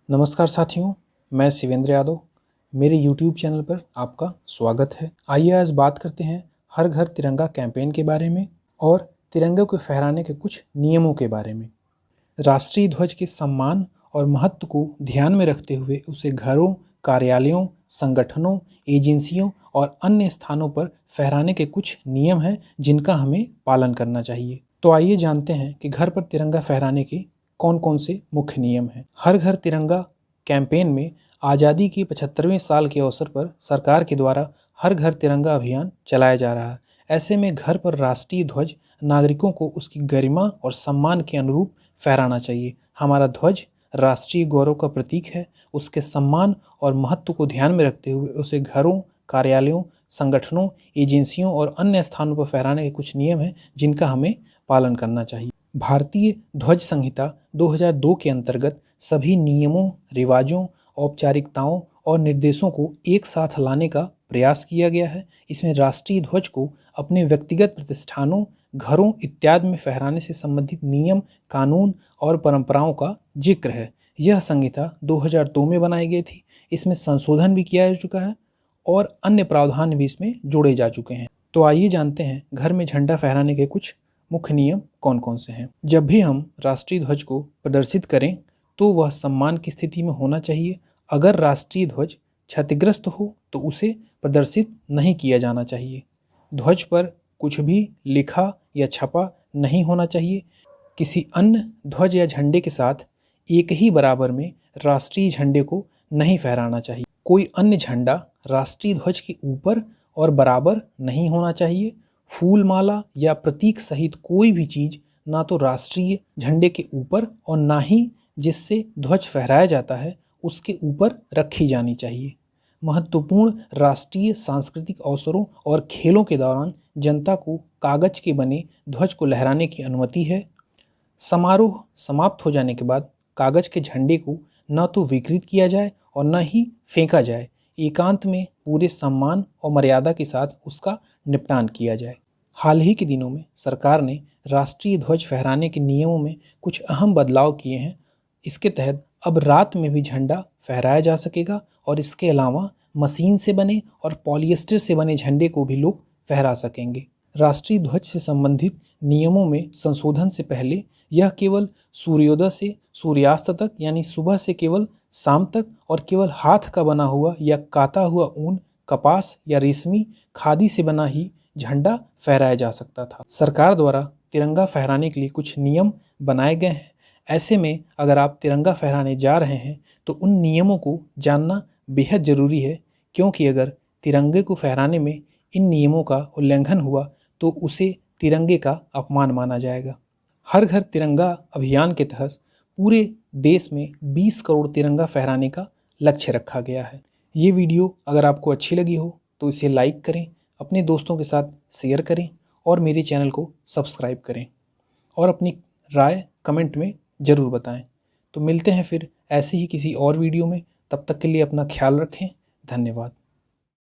नमस्कार साथियों, मैं शिवेंद्र यादव। मेरे YouTube चैनल पर आपका स्वागत है। आइए आज बात करते हैं हर घर तिरंगा कैंपेन के बारे में और तिरंगे को फहराने के कुछ नियमों के बारे में। राष्ट्रीय ध्वज के सम्मान और महत्व को ध्यान में रखते हुए उसे घरों, कार्यालयों, संगठनों, एजेंसियों और अन्य स्थानों पर फहराने के कुछ नियम हैं जिनका हमें पालन करना चाहिए। तो आइए जानते हैं कि घर पर तिरंगा फहराने के कौन कौन से मुख्य नियम हैं। हर घर तिरंगा कैंपेन में आज़ादी के 75वें साल के अवसर पर सरकार के द्वारा हर घर तिरंगा अभियान चलाया जा रहा है। ऐसे में घर पर राष्ट्रीय ध्वज नागरिकों को उसकी गरिमा और सम्मान के अनुरूप फहराना चाहिए। हमारा ध्वज राष्ट्रीय गौरव का प्रतीक है। उसके सम्मान और महत्व को ध्यान में रखते हुए उसे घरों, कार्यालयों, संगठनों, एजेंसियों और अन्य स्थानों पर फहराने के कुछ नियम हैं जिनका हमें पालन करना चाहिए। भारतीय ध्वज संहिता 2002 के अंतर्गत सभी नियमों, रिवाजों, औपचारिकताओं और निर्देशों को एक साथ लाने का प्रयास किया गया है। इसमें राष्ट्रीय ध्वज को अपने व्यक्तिगत प्रतिष्ठानों, घरों इत्यादि में फहराने से संबंधित नियम, कानून और परंपराओं का जिक्र है। यह संहिता 2002 में बनाई गई थी। इसमें संशोधन भी किया जा चुका है और अन्य प्रावधान भी इसमें जोड़े जा चुके हैं। तो आइए जानते हैं घर में झंडा फहराने के कुछ मुख्य नियम कौन कौन से हैं। जब भी हम राष्ट्रीय ध्वज को प्रदर्शित करें तो वह सम्मान की स्थिति में होना चाहिए। अगर राष्ट्रीय ध्वज क्षतिग्रस्त हो तो उसे प्रदर्शित नहीं किया जाना चाहिए। ध्वज पर कुछ भी लिखा या छपा नहीं होना चाहिए। किसी अन्य ध्वज या झंडे के साथ एक ही बराबर में राष्ट्रीय झंडे को नहीं फहराना चाहिए। कोई अन्य झंडा राष्ट्रीय ध्वज के ऊपर और बराबर नहीं होना चाहिए। फूल माला या प्रतीक सहित कोई भी चीज़ ना तो राष्ट्रीय झंडे के ऊपर और ना ही जिससे ध्वज फहराया जाता है उसके ऊपर रखी जानी चाहिए। महत्वपूर्ण राष्ट्रीय सांस्कृतिक अवसरों और खेलों के दौरान जनता को कागज के बने ध्वज को लहराने की अनुमति है। समारोह समाप्त हो जाने के बाद कागज के झंडे को न तो विकृत किया जाए और न ही फेंका जाए। एकांत में पूरे सम्मान और मर्यादा के साथ उसका निपटान किया जाए। हाल ही के दिनों में सरकार ने राष्ट्रीय ध्वज फहराने के नियमों में कुछ अहम बदलाव किए हैं। इसके तहत अब रात में भी झंडा फहराया जा सकेगा और इसके अलावा मशीन से बने और पॉलिएस्टर से बने झंडे को भी लोग फहरा सकेंगे। राष्ट्रीय ध्वज से संबंधित नियमों में संशोधन से पहले यह केवल सूर्योदय से सूर्यास्त तक यानी सुबह से केवल शाम तक और केवल हाथ का बना हुआ या काता हुआ ऊन, कपास या रेशमी खादी से बना ही झंडा फहराया जा सकता था। सरकार द्वारा तिरंगा फहराने के लिए कुछ नियम बनाए गए हैं। ऐसे में अगर आप तिरंगा फहराने जा रहे हैं तो उन नियमों को जानना बेहद ज़रूरी है, क्योंकि अगर तिरंगे को फहराने में इन नियमों का उल्लंघन हुआ तो उसे तिरंगे का अपमान माना जाएगा। हर घर तिरंगा अभियान के तहत पूरे देश में 20 करोड़ तिरंगा फहराने का लक्ष्य रखा गया है। ये वीडियो अगर आपको अच्छी लगी हो तो इसे लाइक करें, अपने दोस्तों के साथ शेयर करें और मेरे चैनल को सब्सक्राइब करें और अपनी राय कमेंट में ज़रूर बताएं। तो मिलते हैं फिर ऐसे ही किसी और वीडियो में। तब तक के लिए अपना ख्याल रखें। धन्यवाद।